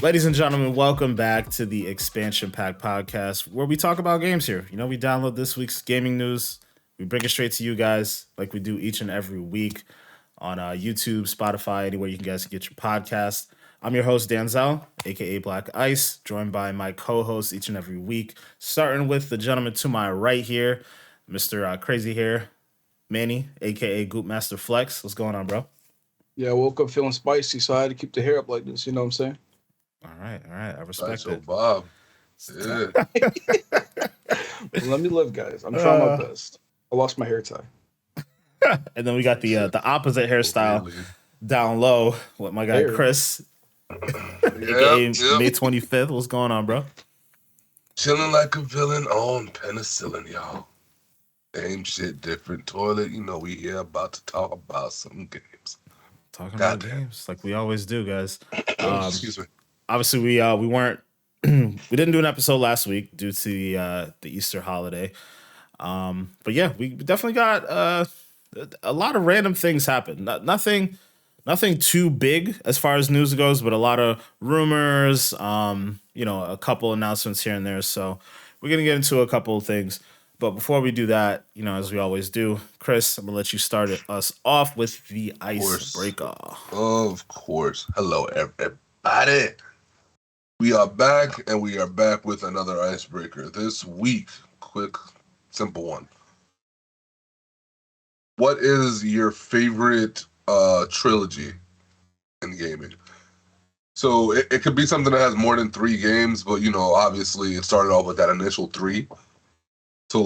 Ladies and gentlemen, welcome back to the Expansion Pack podcast, where we talk about games here. You know, we download this week's gaming news, we bring it straight to you guys like we do each and every week on YouTube, Spotify, anywhere you guys can get your podcast. I'm your host, Danzel, aka Black Ice, joined by my co-hosts each and every week, starting with the gentleman to my right here, Mr. Crazy Hair, Manny, aka Goop Master Flex. What's going on, bro? Yeah, I woke up feeling spicy, so I had to keep the hair up like this. You know what I'm saying? All right. I respect That's it. Bob. Yeah. Well, let me live, guys. I'm trying my best. I lost my hair tie. And then we got the opposite hairstyle down low with my guy Chris, aka May 25th. What's going on, bro? Chilling like a villain on penicillin, y'all. Same shit, different toilet. You know, we here about to talk about some games. Talking about games like we always do, guys. Excuse me. Obviously, we weren't we didn't do an episode last week due to the Easter holiday. But yeah, we definitely got a lot of random things happen. Nothing too big as far as news goes, but a lot of rumors. A couple announcements here and there. So we're gonna get into a couple of things. But before we do that, as we always do, Chris, I'm gonna let you start us off with the icebreaker. Of course. Hello, everybody. We are back, and we are back with another icebreaker this week. Quick, simple one. What is your favorite trilogy in gaming? So it could be something that has more than 3 games, but obviously it started off with that initial 3. So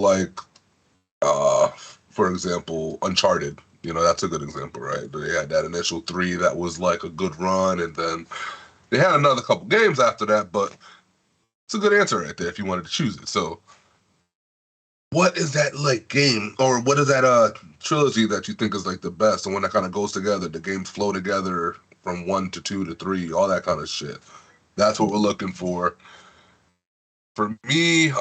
for example, Uncharted, that's a good example, right? They had that initial 3 that was like a good run, and then they had another couple games after that, but it's a good answer right there if you wanted to choose it. So what is that game, or what is that trilogy that you think is the best, the one that kind of goes together, the games flow together from 1 to 2 to 3, all that kind of shit? That's what we're looking for. For me, this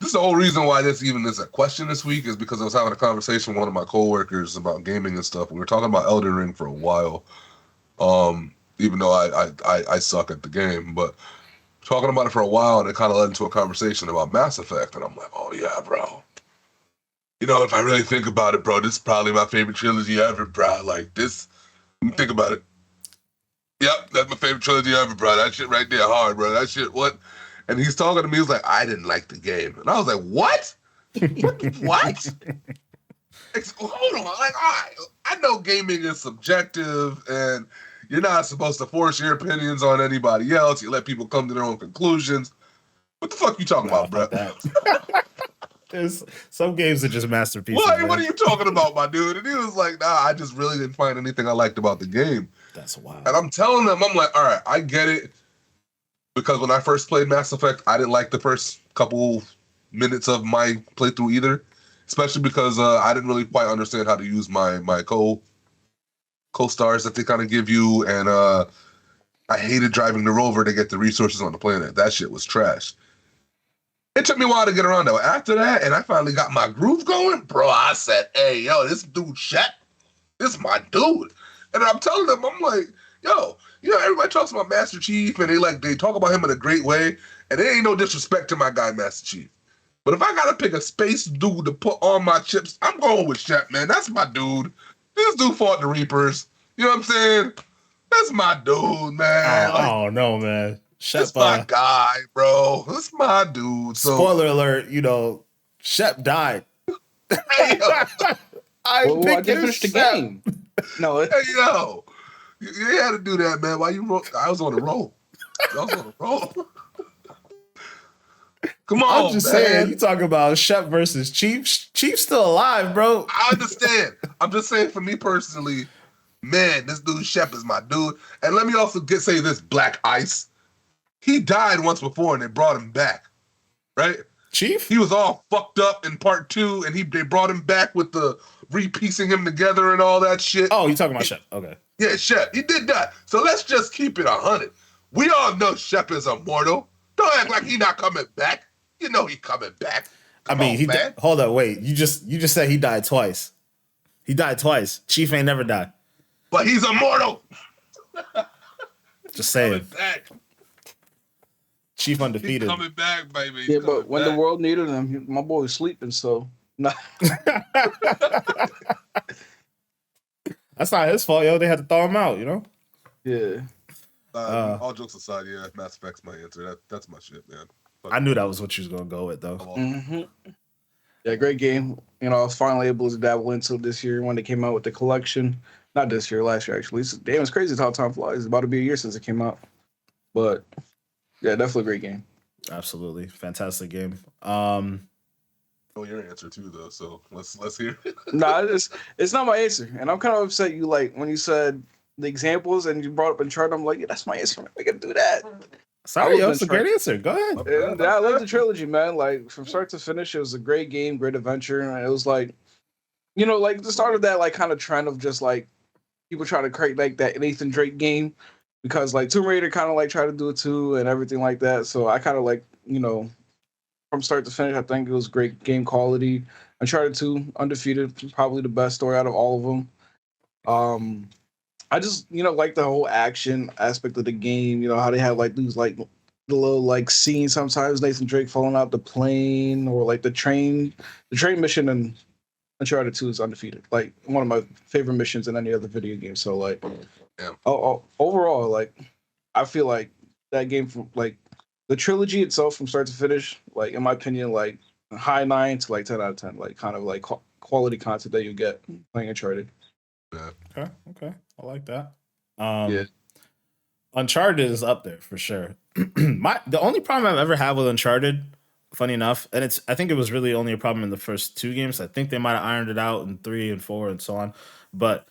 is the whole reason why this even is a question this week, is because I was having a conversation with one of my coworkers about gaming and stuff. We were talking about Elden Ring for a while, even though I suck at the game, but talking about it for a while, and it kind of led into a conversation about Mass Effect, and I'm like, oh yeah, bro. If I really think about it, bro, this is probably my favorite trilogy ever, bro. Think about it. Yep, that's my favorite trilogy ever, bro. That shit right there hard, bro. That shit, what? And he's talking to me, he was like, I didn't like the game. And I was like, what? What? Hold on. All right, I know gaming is subjective, and you're not supposed to force your opinions on anybody else. You let people come to their own conclusions. What the fuck you talking about, bro? There's some games are just masterpieces. What are you talking about, my dude? And he was like, nah, I just really didn't find anything I liked about the game. That's wild. And I'm telling them, I'm like, all right, I get it. Because when I first played Mass Effect, I didn't like the first couple minutes of my playthrough either. Especially because I didn't really quite understand how to use my co-stars that they kind of give you. And I hated driving the rover to get the resources on the planet. That shit was trash. It took me a while to get around though. After that, and I finally got my groove going, bro, I said, hey, yo, this dude Shep, this is my dude. And I'm telling them, I'm like, yo, everybody talks about Master Chief, and they talk about him in a great way, and there ain't no disrespect to my guy, Master Chief. But if I gotta pick a space dude to put on my chips, I'm going with Shep, man. That's my dude. This dude fought the Reapers. You know what I'm saying? That's my dude, man. Oh no, man. That's my guy, bro. That's my dude. So, spoiler alert, Shep died. Hey, I didn't finish the game. No, hey, yo. You had to do that, man. Why you wrote? I was on a roll. Come on, I'm just man. saying, you talking about Shep versus Chief. Chief's still alive, bro. I understand. I'm just saying, for me personally, man, this dude Shep is my dude. And let me also say this, Black Ice. He died once before, and they brought him back, right? Chief? He was all fucked up in part 2, and they brought him back with the repiecing him together and all that shit. Oh, you talking about Shep? Okay. Yeah, Shep. He did that. So let's just keep it 100. We all know Shep is immortal. Don't act like he not coming back. You know he coming back. Hold up, wait. You just said he died twice. He died twice. Chief ain't never died. But he's immortal. Just saying. Back. Chief He's undefeated. coming back, baby. He's Yeah, coming but when back. the world needed him, my boy was sleeping. So nah. That's not his fault, yo. They had to thaw him out, you know? Yeah. All jokes aside, yeah, Mass Effect's my answer. That's my shit, man. I knew that was what you was gonna go with, though. Mm-hmm. Yeah, great game. You know, I was finally able to dabble into it this year when they came out with the collection. Not this year, last year actually. Damn, it's crazy how time flies. It's about to be a year since it came out. But yeah, definitely a great game. Absolutely, fantastic game. Oh, your answer too, though. So let's hear it. Nah, it's not my answer, and I'm kind of upset. You like when you said the examples and you brought up Uncharted. I'm like, yeah, that's my answer. We can do that. Sorry, yo, it's a great answer. Go ahead. And I love the trilogy, man. Like from start to finish, it was a great game, great adventure, and it was like, you know, like the start of that like kind of trend of just like people trying to create like that Nathan Drake game because like Tomb Raider kind of like tried to do it too and everything like that. So I kind of like, you know, from start to finish, I think it was great game quality. Uncharted 2, undefeated, probably the best story out of all of them. I just, you know, like the whole action aspect of the game. You know how they have like these like the little like scenes sometimes Nathan Drake falling out the plane or like the train mission in Uncharted 2 is undefeated. Like one of my favorite missions in any other video game. So like, Yeah. overall, like I feel like that game from like the trilogy itself from start to finish, like in my opinion, like high 9 to like 10 out of 10, like kind of like quality content that you get playing Uncharted. Yeah. Okay. I like that. Yeah. Uncharted is up there for sure. The only problem I've ever had with Uncharted, funny enough, and I think it was really only a problem in the first 2 games. I think they might have ironed it out in 3 and 4 and so on. But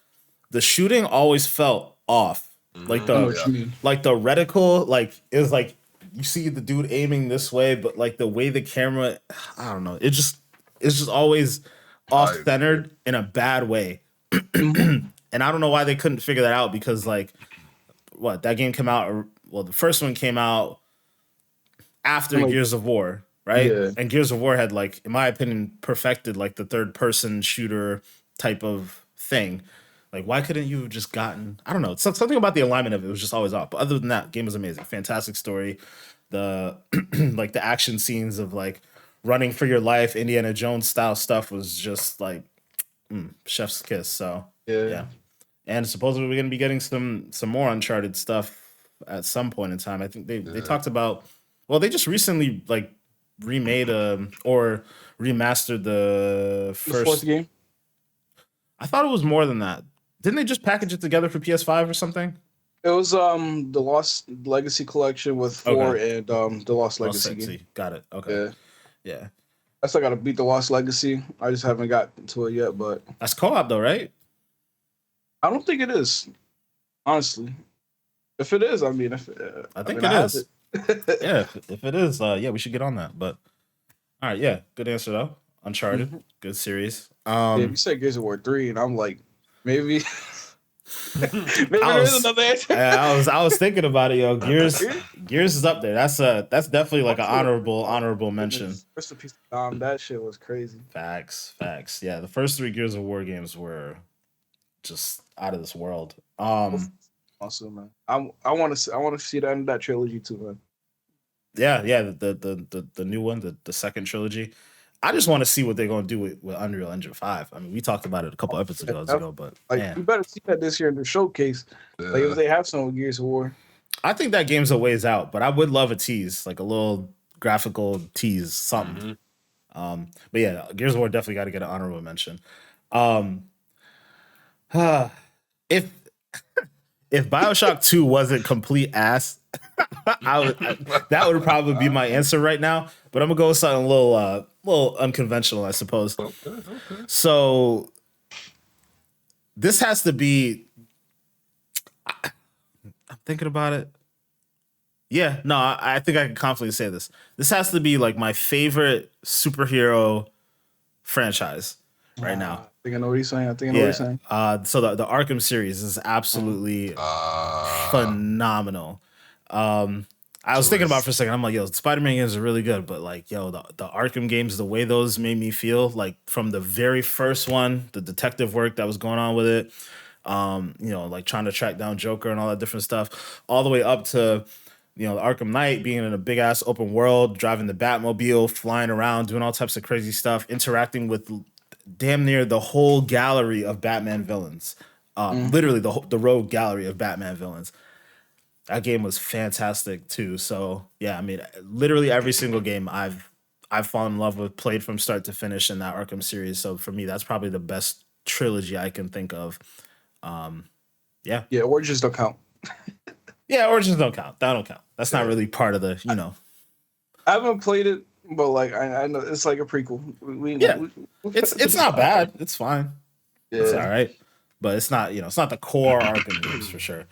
the shooting always felt off. Like I know what you mean. like the reticle, like it was like you see the dude aiming this way, but like the way the camera, I don't know, it's just always off centered in a bad way. And I don't know why they couldn't figure that out because like that game came out, well, the first one came out after Gears of War, right? Yeah. And Gears of War had like, in my opinion, perfected like the third person shooter type of thing. Like, why couldn't you have just gotten, I don't know, something about the alignment of it was just always off. But other than that, game was amazing. Fantastic story. The like the action scenes of like running for your life, Indiana Jones style stuff was just like chef's kiss. So yeah. And supposedly we're gonna be getting some more Uncharted stuff at some point in time. I think they talked about, well, they just recently like remade or remastered the first 4th game. I thought it was more than that. Didn't they just package it together for PS5 or something? It was the Lost Legacy collection with 4 and the Lost Legacy game. Got it. Okay. Yeah. I still gotta beat the Lost Legacy. I just haven't gotten to it yet, but That's co-op though, right? I don't think it is. Honestly, if it is, I mean, I think it is. Yeah, if it is, we should get on that. But all right, yeah, good answer though. Uncharted, good series. Yeah, you said Gears of War 3, and I'm like, maybe maybe I there was- is another answer. I was thinking about it, yo. Gears is up there. That's definitely like an honorable mention. Rest in peace, Dom. That shit was crazy. Facts. Yeah, the first 3 Gears of War games were just out of this world. Awesome, man. I want to see that in that trilogy too, man. Yeah, the new one, the second trilogy. I just want to see what they're going to do with Unreal Engine 5. I mean, we talked about it a couple episodes ago, but like man. you better see that this year in the showcase. Like if they have some Gears of War. I think that game's a ways out, but I would love a tease, like a little graphical tease, something. But yeah, Gears of War definitely got to get an honorable mention. If BioShock 2 wasn't complete ass, that would probably be my answer right now. But I'm gonna go with something a little unconventional, I suppose. Okay. So this has to be. I'm thinking about it. Yeah, no, I think I can confidently say this. This has to be like my favorite superhero franchise right now. I think I know what he's saying. So the Arkham series is absolutely phenomenal. I was thinking about it for a second. I'm like, yo, Spider-Man games are really good, but like, yo, the Arkham games, the way those made me feel, like from the very first one, the detective work that was going on with it, like trying to track down Joker and all that different stuff, all the way up to the Arkham Knight being in a big ass open world, driving the Batmobile, flying around, doing all types of crazy stuff, interacting with damn near the whole gallery of Batman villains. Literally the rogue gallery of Batman villains. That game was fantastic too. So yeah, I mean, literally every single game I've fallen in love with, played from start to finish in that Arkham series. So for me, that's probably the best trilogy I can think of. Yeah. Yeah, Origins don't count. Yeah, Origins don't count. That don't count. That's not really part of the. I haven't played it, but like I know it's like a prequel. It's not bad. It's fine. Yeah. It's all right, but it's not it's not the core Arkham games for sure.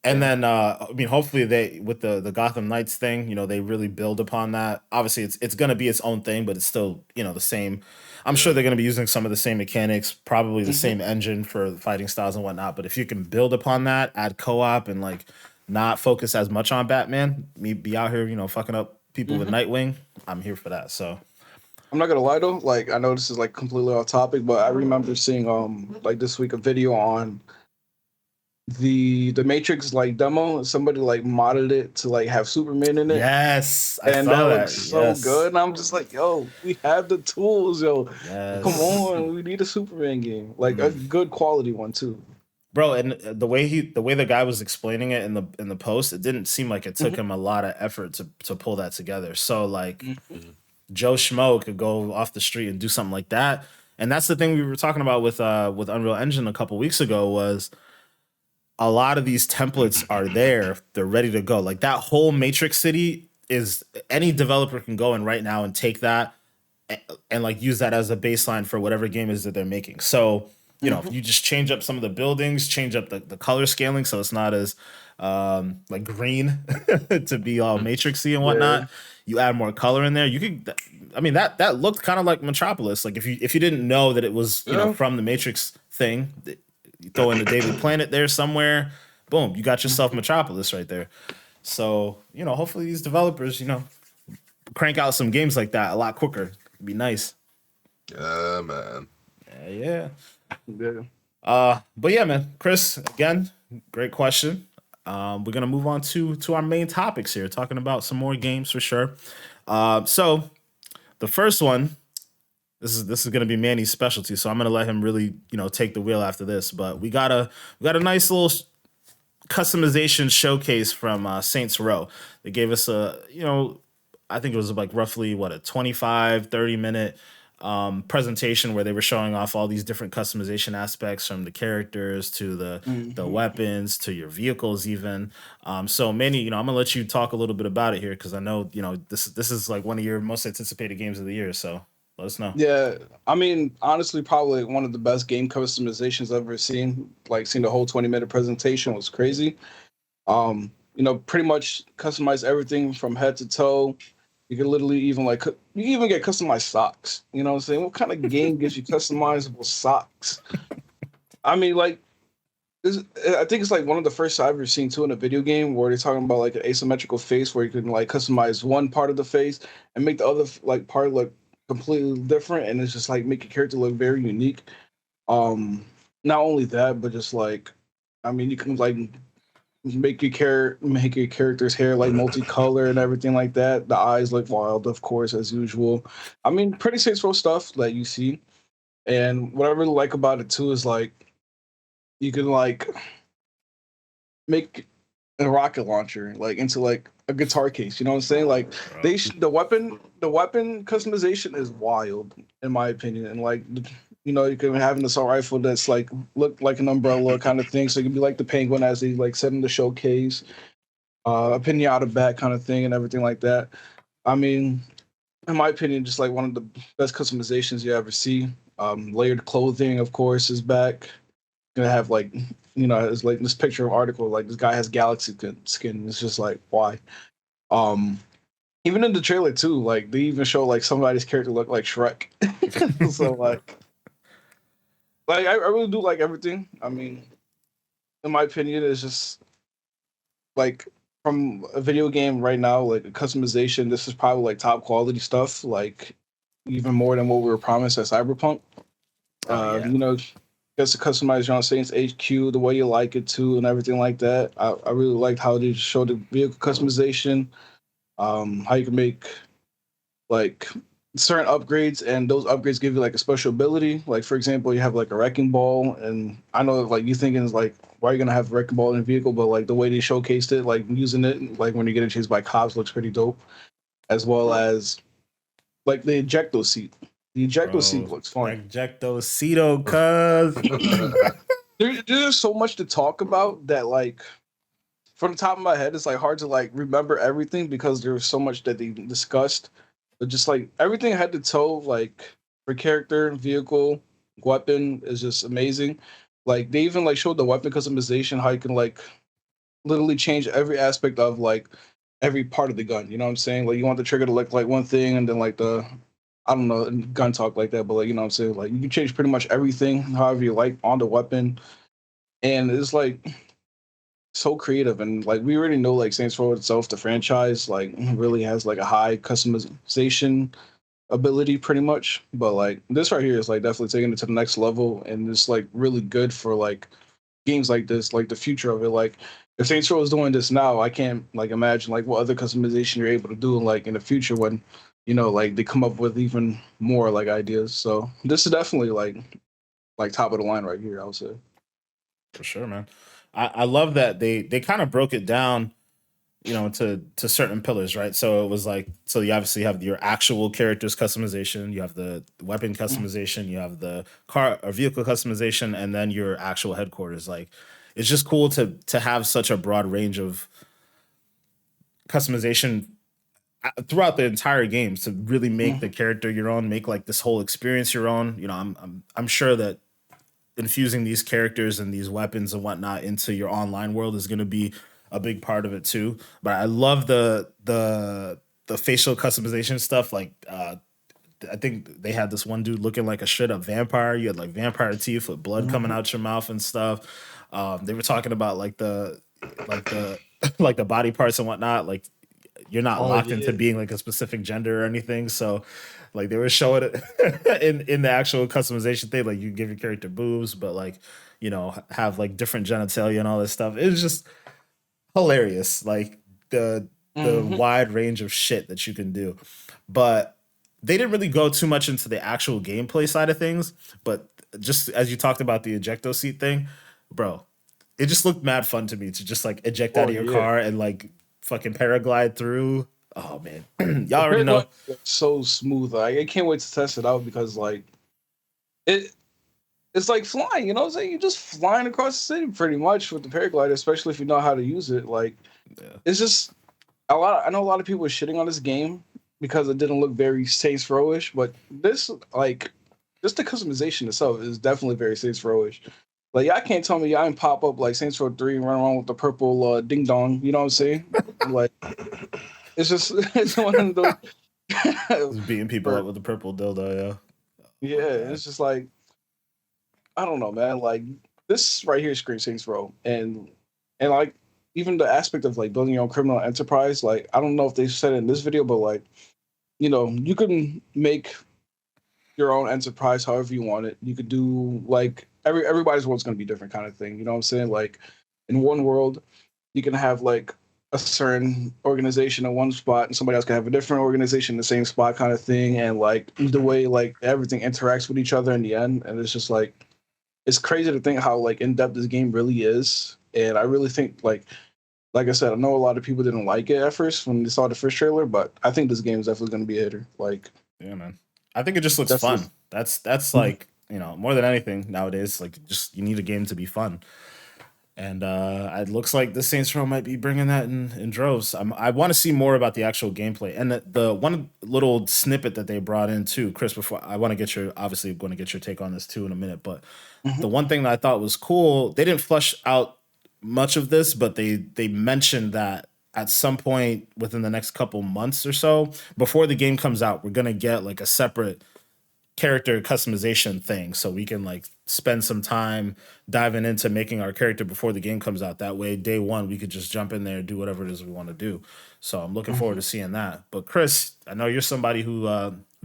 And then I mean, hopefully they with the Gotham Knights thing, they really build upon that. Obviously, it's gonna be its own thing, but it's still the same. I'm sure they're gonna be using some of the same mechanics, probably the same engine for fighting styles and whatnot. But if you can build upon that, add co-op, and like not focus as much on Batman, me be out here, fucking up people with Nightwing, I'm here for that. So I'm not gonna lie though, like I know this is like completely off topic, but I remember seeing like this week a video on the Matrix like demo. Somebody like modded it to like have Superman in it. Yes, and that looks so good. And I'm just like, yo, we have the tools, yo. Yes. Come on, we need a Superman game, like a good quality one too. Bro, and the way the guy was explaining it in the post, it didn't seem like it took him a lot of effort to pull that together. So like Joe Schmo could go off the street and do something like that. And that's the thing we were talking about with Unreal Engine a couple weeks ago was a lot of these templates are there. They're ready to go. Like that whole Matrix City is any developer can go in right now and take that and like use that as a baseline for whatever game is that they're making. So if you just change up some of the buildings, change up the color scaling so it's not as like green to be all matrixy and whatnot. You add more color in there. You could, I mean, that looked kind of like Metropolis. Like if you didn't know that it was from the Matrix thing, you throw in the Daily Planet there somewhere. Boom, you got yourself Metropolis right there. So hopefully these developers crank out some games like that a lot quicker. It'd be nice. Yeah, man. Yeah. But yeah, man, Chris, again, great question. We're gonna move on to our main topics here, talking about some more games for sure. So the first one, this is gonna be Manny's specialty, so I'm gonna let him really take the wheel after this. But we got a nice little customization showcase from Saints Row. They gave us a I think it was like roughly a 25-30 minute presentation where they were showing off all these different customization aspects from the characters to the weapons to your vehicles even. So Manny, I'm gonna let you talk a little bit about it here because I know this is like one of your most anticipated games of the year. So let us know. Yeah, I mean, honestly, probably one of the best game customizations I've ever seen. Like seeing the whole 20-minute presentation was crazy. Pretty much customize everything from head to toe. You can literally even you can even get customized socks. You know what I'm saying? What kind of game gives you customizable socks? I mean, I think it's like one of the first I've ever seen too in a video game where they're talking about like an asymmetrical face where you can like customize one part of the face and make the other part look completely different, and it's just like make your character look very unique. Not only that, but just like, I mean, you can like make your character's hair like multicolor and everything like that. The eyes look wild, of course, as usual. I mean, pretty Saints Row stuff that you see. And what I really like about it too is like you can like make a rocket launcher like into like a guitar case. You know what I'm saying? Like the weapon customization is wild in my opinion. And like you can have an assault rifle that's like look like an umbrella kind of thing. So it can be like the penguin as they like set in the showcase, a pinata bat kind of thing and everything like that. I mean, in my opinion, just like one of the best customizations you ever see. Layered clothing, of course, is back. Gonna have like it's like this picture of article like this guy has galaxy skin. It's just like why? Even in the trailer too, like they even show like somebody's character look like Shrek. So like I really do like everything. I mean, in my opinion, it's just like from a video game right now, like a customization. This is probably like top quality stuff. Like even more than what we were promised at Cyberpunk. gets to customize your own Saints HQ the way you like it to, and everything like that. I really liked how they showed the vehicle customization, how you can make like certain upgrades, and those upgrades give you like a special ability. Like for example, you have like a wrecking ball, and I know like you thinking is like why are you gonna have a wrecking ball in a vehicle, but like the way they showcased it, like using it, like when you're getting chased by cops, looks pretty dope. As well as like the ejecto seat. The ejecto seat Bro, looks fun. Ejectocito, cuz. There's so much to talk about that like from the top of my head, it's like hard to like remember everything because there's so much that they discussed. But just like everything head to toe, like for character, vehicle, weapon is just amazing. Like they even like showed the weapon customization, how you can like literally change every aspect of like every part of the gun. You know what I'm saying? Like you want the trigger to look like one thing, and then like the I don't know gun talk like that, but like you know what I'm saying? Like you can change pretty much everything however you like on the weapon, and it's like so creative. And like we already know like Saints Row itself, the franchise like really has like a high customization ability pretty much, but like this right here is like definitely taking it to the next level, and it's like really good for like games like this, like the future of it. Like if Saints Row is doing this now, I can't like imagine like what other customization you're able to do like in the future when like they come up with even more like ideas. So this is definitely like top of the line right here, I would say. For sure, man. I love that they kind of broke it down, to certain pillars, right? So it was like, so you obviously have your actual characters customization, you have the weapon customization, you have the car or vehicle customization, and then your actual headquarters. Like, it's just cool to have such a broad range of customization throughout the entire game to really make the Mm-hmm. character your own, make like this whole experience your own. I'm sure that infusing these characters and these weapons and whatnot into your online world is going to be a big part of it too. But I love the facial customization stuff. Like I think they had this one dude looking like a straight up vampire. You had like vampire teeth with blood coming Mm-hmm. out your mouth and stuff. They were talking about like the like the body parts and whatnot. Like you're not Oh locked into yeah. being like a specific gender or anything. So like they were showing it in the actual customization thing. Like you give your character boobs, but like have like different genitalia and all this stuff. It was just hilarious. Like the Mm-hmm. wide range of shit that you can do, but they didn't really go too much into the actual gameplay side of things. But just as you talked about the ejecto seat thing, bro, it just looked mad fun to me to just like eject out Oh of your yeah. car and like fucking paraglide through. Oh man, y'all The already know. paragliding is so smooth. Like, I can't wait to test it out because like it it's like flying, you know what I'm saying? You're just flying across the city pretty much with the paraglider, especially if you know how to use it. Like Yeah. it's just I know a lot of people are shitting on this game because it didn't look very Saints Row-ish, but this like just the customization itself is definitely very Saints Row-ish. Like y'all can't tell me y'all didn't pop up like Saints Row 3 and run around with the purple ding dong, you know what I'm saying? Like it's just it's one of those Just beating people up for with the purple dildo, yeah. yeah, Oh my god. it's just like I don't know, man. Like this right here screams Saints Row, and like even the aspect of like building your own criminal enterprise. Like I don't know if they said it in this video, but like you can make your own enterprise however you want it. You could do like everybody's world's gonna be different kind of thing. You know what I'm saying? Like in one world, you can have like a certain organization in one spot, and somebody else can have a different organization in the same spot, kind of thing. And like the way like everything interacts with each other in the end, and it's just like it's crazy to think how like in depth this game really is. And I really think like I said, I know a lot of people didn't like it at first when they saw the first trailer, but I think this game is definitely going to be a hitter. Like Yeah, man. I think it just looks that's fun. this. That's like, more than anything nowadays, like just you need a game to be fun. And it looks like the Saints Row might be bringing that in droves. I want to see more about the actual gameplay and the one little snippet that they brought in too, Chris. Before I want to get your obviously going to get your take on this too in a minute, but the Mhm. one thing that I thought was cool, they didn't flesh out much of this, but they mentioned that at some point within the next couple months or so, before the game comes out, we're gonna get like a separate character customization thing so we can like spend some time diving into making our character before the game comes out. That way day one we could just jump in there and do whatever it is we want to do. So I'm looking forward Mhm. to seeing that. But Chris, I know you're somebody who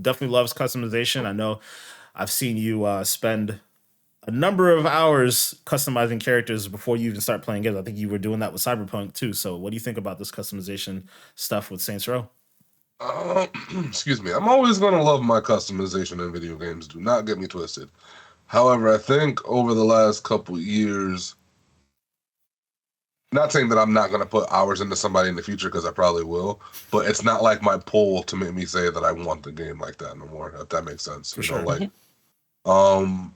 definitely loves customization. I know I've seen you spend a number of hours customizing characters before you even start playing games. I think you were doing that with Cyberpunk too. So what do you think about this customization stuff with Saints Row? Excuse me. I'm always gonna love my customization in video games. Do not get me twisted. However, I think over the last couple years, not saying that I'm not gonna put hours into somebody in the future because I probably will, but it's not like my pull to make me say that I want the game like that no more. If that makes sense, For sure. like, um.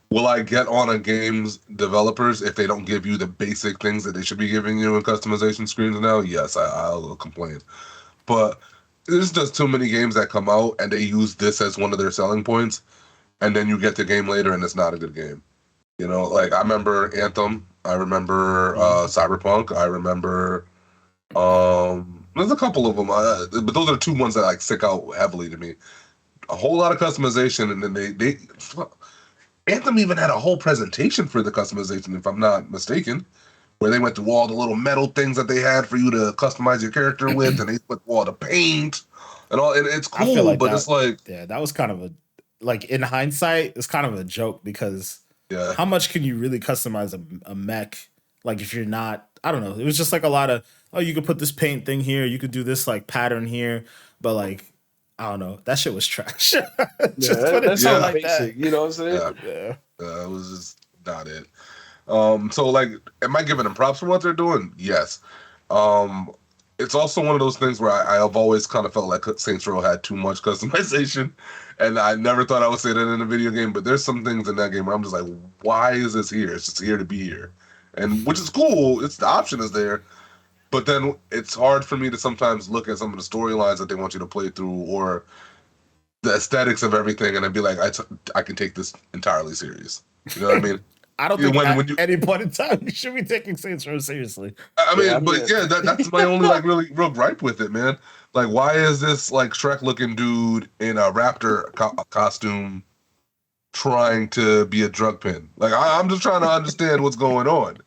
Will I get on a game's developers if they don't give you the basic things that they should be giving you in customization screens now? Yes, I'll complain. But there's just too many games that come out and they use this as one of their selling points, and then you get the game later and it's not a good game. You know, like I remember Anthem, I remember Cyberpunk, I remember there's a couple of them, but those are the two ones that like stick out heavily to me. A whole lot of customization, and then they Anthem even had a whole presentation for the customization, if I'm not mistaken, where they went through all the little metal things that they had for you to customize your character with, and they put all the paint and all. And it's cool, like but it's like, yeah, that was kind of like in hindsight, it's kind of a joke because how much can you really customize a mech? Like if you're not, I don't know. It was just like a lot of, you could put this paint thing here, you could do this like pattern here, but like, I don't know. That shit was trash. That's so like basic. You know what I'm saying? Yeah. It was just not it. So like, am I giving them props for what they're doing? Yes. It's also one of those things where I've always kind of felt like Saints Row had too much customization, and I never thought I would say that in a video game. But there's some things in that game where I'm just like, why is this here? It's just here to be here, and which is cool. It's the option is there. But then it's hard for me to sometimes look at some of the storylines that they want you to play through or the aesthetics of everything, and I'd be like, I can take this entirely serious. You know what I mean? I don't think at any point in time you should be taking Saints Row seriously. I mean, that's my only like really real gripe with it, man. Like, why is this like Shrek-looking dude in a raptor costume trying to be a drug pin? Like, I'm just trying to understand what's going on,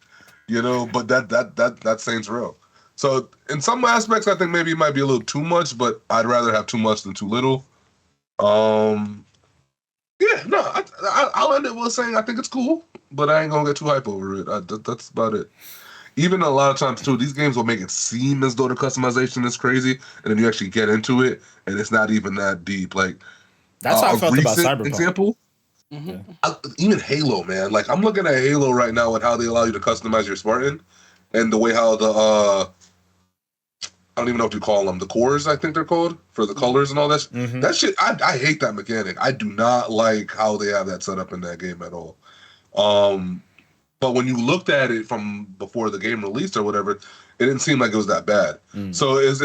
you know. But that's Saints Row. So in some aspects, I think maybe it might be a little too much, but I'd rather have too much than too little. I'll end it with saying I think it's cool, but I ain't gonna get too hype over it. That's about it. Even a lot of times too, these games will make it seem as though the customization is crazy, and then you actually get into it, and it's not even that deep. Like that's how I felt about Cyberpunk. Example, even Halo, man. Like I'm looking at Halo right now and how they allow you to customize your Spartan, and the way how the I don't even know what you call them. The cores, I think they're called, for the colors and all that. That shit, I hate that mechanic. I do not like how they have that set up in that game at all. But when you looked at it from before the game released or whatever, it didn't seem like it was that bad. So it's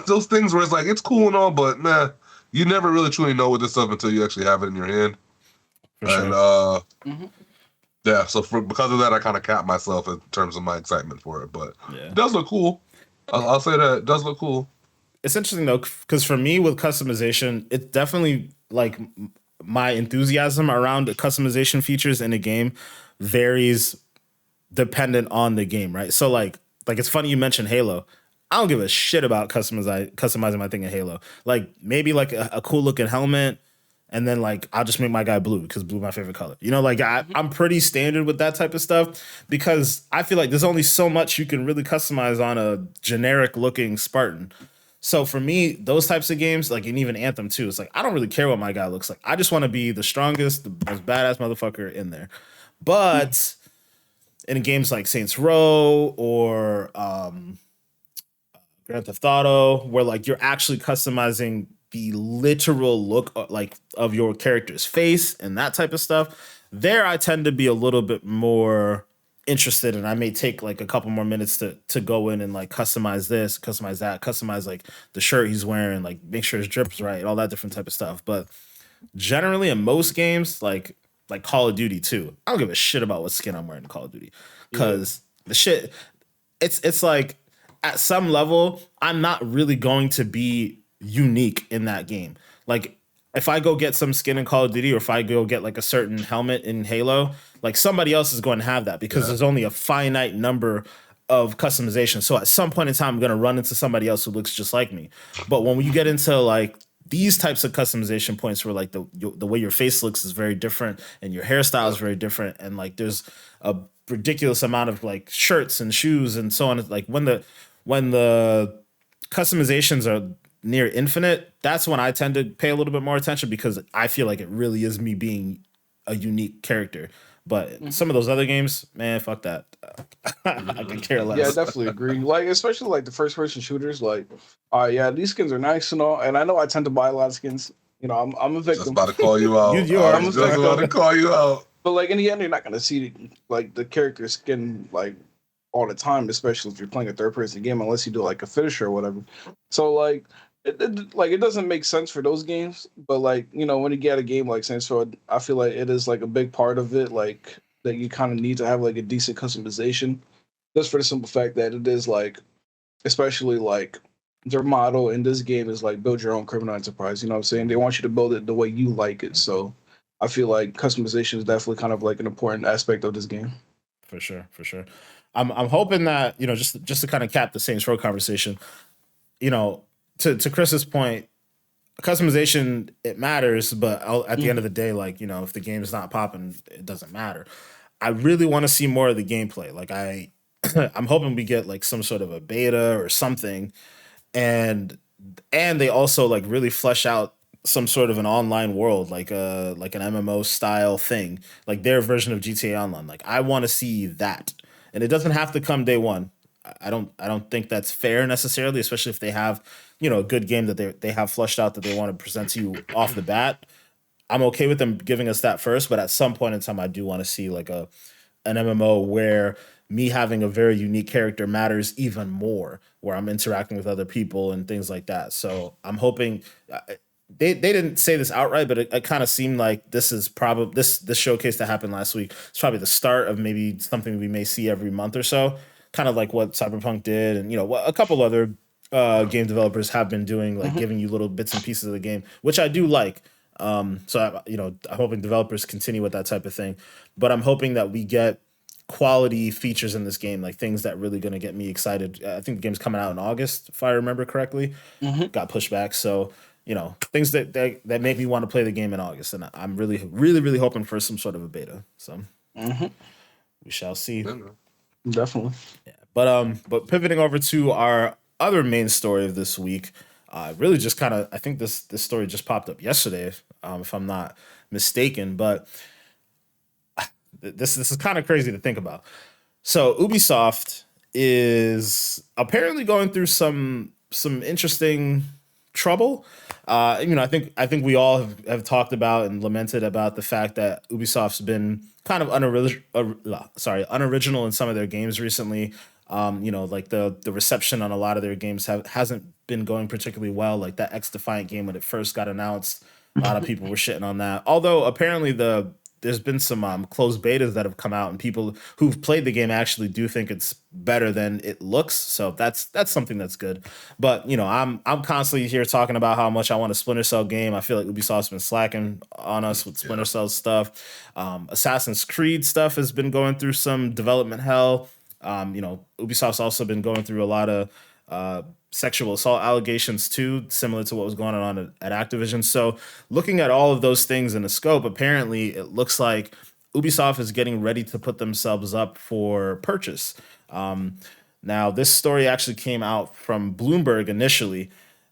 those things where it's like, it's cool and all, but man, you never really truly know with this stuff until you actually have it in your hand. For sure. Yeah, so because of that, I kind of capped myself in terms of my excitement for it. But it does look cool. I'll say that it does look cool. It's interesting though, because for me with customization, it's definitely like my enthusiasm around the customization features in a game varies dependent on the game, right? So like it's funny you mentioned Halo. I don't give a shit about customizing my thing in Halo. Like maybe like a cool looking helmet, and then like I'll just make my guy blue because blue is my favorite color. You know, like I'm pretty standard with that type of stuff because I feel like there's only so much you can really customize on a generic looking Spartan. So for me, those types of games, like and even Anthem too, it's like I don't really care what my guy looks like. I just want to be the strongest, the most badass motherfucker in there. But in games like Saints Row or Grand Theft Auto, where like you're actually customizing the literal look like of your character's face and that type of stuff, there I tend to be a little bit more interested, and I may take like a couple more minutes to go in and like customize this, customize that, customize like the shirt he's wearing, like make sure his drip's right, all that different type of stuff. But generally in most games, like Call of Duty too, I don't give a shit about what skin I'm wearing in Call of Duty because the shit, it's like at some level I'm not really going to be unique in that game. Like if I go get some skin in Call of Duty or if I go get like a certain helmet in Halo, like somebody else is going to have that because there's only a finite number of customization. So at some point in time, I'm going to run into somebody else who looks just like me. But when you get into like these types of customization points where like the way your face looks is very different and your hairstyle is very different, and like there's a ridiculous amount of like shirts and shoes and so on. Like when the customizations are near infinite, that's when I tend to pay a little bit more attention because I feel like it really is me being a unique character. But some of those other games, man, fuck that. I could care Yeah, I less. definitely agree. Like, especially like the first person shooters, like, yeah, these skins are nice and all. And I know I tend to buy a lot of skins. You know, I'm a Just victim. about to call you out. You I are. I'm a was just about to victim. call you out. But like in the end, you're not gonna see like the character skin like all the time, especially if you're playing a third person game, unless you do like a finisher or whatever. So like like it doesn't make sense for those games. But like when you get a game like Saints Row, I feel like it is like a big part of it. Like that you kind of need to have like a decent customization, just for the simple fact that it is like, especially like their motto in this game is like build your own criminal enterprise. You know what I'm saying? They want you to build it the way you like it. So I feel like customization is definitely kind of like an important aspect of this game. For sure, for sure. I'm hoping that just to kind of cap the Saints Row conversation, you know, to Chris's point, customization it matters, but at the end of the day, like if the game is not popping, it doesn't matter. I really want to see more of the gameplay. Like I'm hoping we get like some sort of a beta or something, and they also like really flesh out some sort of an online world, like an MMO style thing, like their version of GTA Online. Like I want to see that, and it doesn't have to come day one. I don't think that's fair necessarily, especially if they have a good game that they have flushed out that they want to present to you off the bat. I'm okay with them giving us that first, but at some point in time, I do want to see like an MMO where me having a very unique character matters even more, where I'm interacting with other people and things like that. So I'm hoping they didn't say this outright, but it kind of seemed like this is probably this showcase that happened last week. It's probably the start of maybe something we may see every month or so, kind of like what Cyberpunk did, and what a couple other game developers have been doing, like giving you little bits and pieces of the game, which I do like. I'm hoping developers continue with that type of thing, but I'm hoping that we get quality features in this game, like things that really going to get me excited. I think the game's coming out in August, if I remember correctly. Got pushed back, so things that make me want to play the game in August, and I'm really, really, really hoping for some sort of a beta. So we shall see. Definitely. Yeah, but pivoting over to our other main story of this week, really just kind of, I think this story just popped up yesterday, if I'm not mistaken, but this is kind of crazy to think about. So Ubisoft is apparently going through some interesting trouble. I think we all have talked about and lamented about the fact that Ubisoft's been kind of unoriginal in some of their games recently. Like the reception on a lot of their games hasn't been going particularly well. Like that X Defiant game when it first got announced, a lot of people were shitting on that. Although apparently there's been some closed betas that have come out, and people who've played the game actually do think it's better than it looks. So that's something that's good. But I'm constantly here talking about how much I want a Splinter Cell game. I feel like Ubisoft's been slacking on us with Splinter Cell stuff. Assassin's Creed stuff has been going through some development hell. Ubisoft's also been going through a lot of sexual assault allegations too, similar to what was going on at Activision. So looking at all of those things in the scope, apparently it looks like Ubisoft is getting ready to put themselves up for purchase. Now, this story actually came out from Bloomberg initially,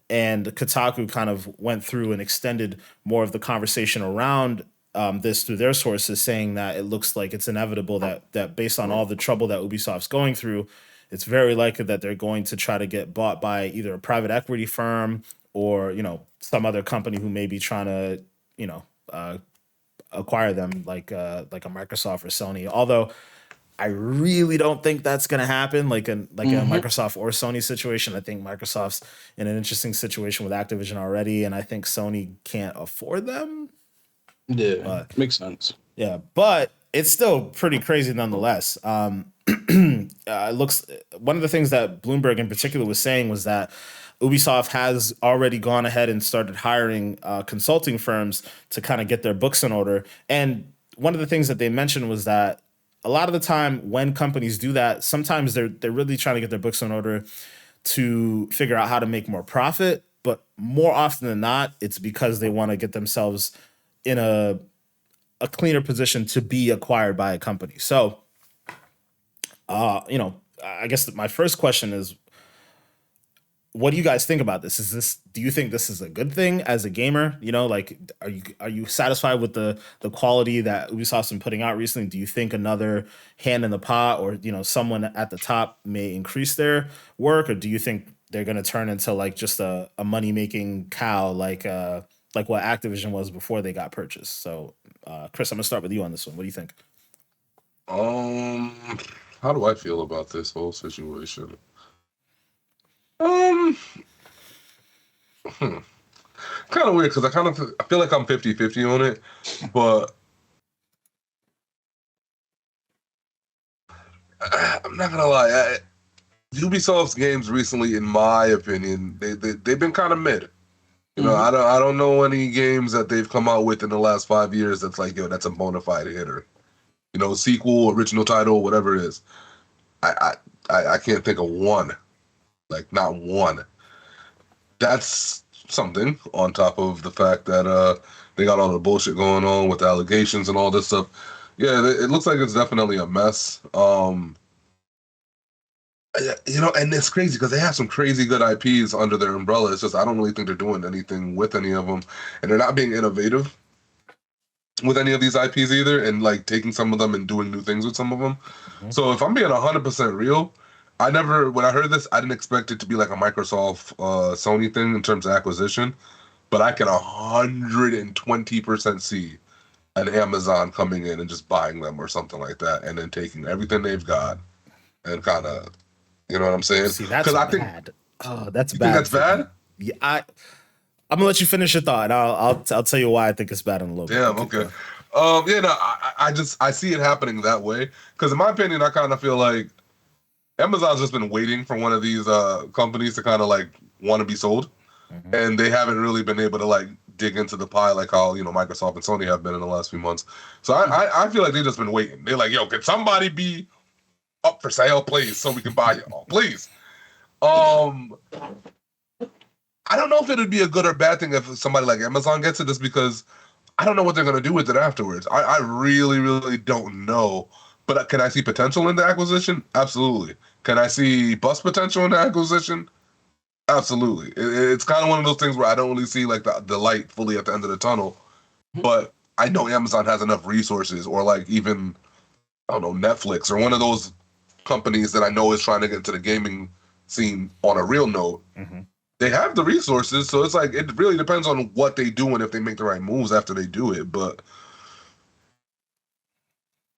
and Kotaku kind of went through and extended more of the conversation around this through their sources, saying that it looks like it's inevitable that based on all the trouble that Ubisoft's going through, it's very likely that they're going to try to get bought by either a private equity firm or some other company who may be trying to acquire them, like a Microsoft or Sony. Although I really don't think that's going to happen, like a Microsoft or Sony situation. I think Microsoft's in an interesting situation with Activision already, and I think Sony can't afford them. Yeah, makes sense. Yeah, but it's still pretty crazy nonetheless. It looks, one of the things that Bloomberg in particular was saying was that Ubisoft has already gone ahead and started hiring consulting firms to kind of get their books in order. And one of the things that they mentioned was that a lot of the time when companies do that, sometimes they're really trying to get their books in order to figure out how to make more profit but more often than not, it's because they want to get themselves in a cleaner position to be acquired by a company. So, I guess my first question is, what do you guys think about this? Do you think this is a good thing as a gamer? Like, are you satisfied with the quality that Ubisoft's been putting out recently? Do you think another hand in the pot, or someone at the top may increase their work, or do you think they're going to turn into like just a money making cow, like what Activision was before they got purchased? So, Chris, I'm gonna start with you on this one. What do you think? How do I feel about this whole situation? Kind of weird because I feel like I'm 50-50 on it, but I'm not gonna lie. Ubisoft's games recently, in my opinion, they've been kind of mid. I don't know any games that they've come out with in the last 5 years that's like, yo, that's a bona fide hitter. Sequel, original title, whatever it is. I can't think of one. Like, not one. That's something on top of the fact that they got all the bullshit going on with the allegations and all this stuff. Yeah, it looks like it's definitely a mess. And it's crazy because they have some crazy good IPs under their umbrella. It's just I don't really think they're doing anything with any of them, and they're not being innovative with any of these IPs either, and like taking some of them and doing new things with some of them. Mm-hmm. So if I'm being 100% real, when I heard this, I didn't expect it to be like a Microsoft Sony thing in terms of acquisition, but I can 120% see an Amazon coming in and just buying them or something like that, and then taking everything they've got and kind of, you know what I'm saying? See, that's bad. That's bad. Think that's bad? Yeah, I'm gonna let you finish your thought. I'll tell you why I think it's bad in a little bit. Damn. Okay. I see it happening that way because in my opinion, I kind of feel like Amazon's just been waiting for one of these companies to kind of like want to be sold, and they haven't really been able to like dig into the pie like how Microsoft and Sony have been in the last few monts. So I feel like they've just been waiting. They're like, yo, can somebody be up for sale, please, so we can buy it all, please. I don't know if it'd be a good or bad thing if somebody like Amazon gets it, just because I don't know what they're gonna do with it afterwards. I really, really don't know. But can I see potential in the acquisition? Absolutely. Can I see bust potential in the acquisition? Absolutely. It's kind of one of those things where I don't really see like the light fully at the end of the tunnel. But I know Amazon has enough resources, or like even, I don't know, Netflix or one of those companies that I know is trying to get into the gaming scene on a real note. Mm-hmm. They have the resources, so it's like it really depends on what they do and if they make the right moves after they do it. But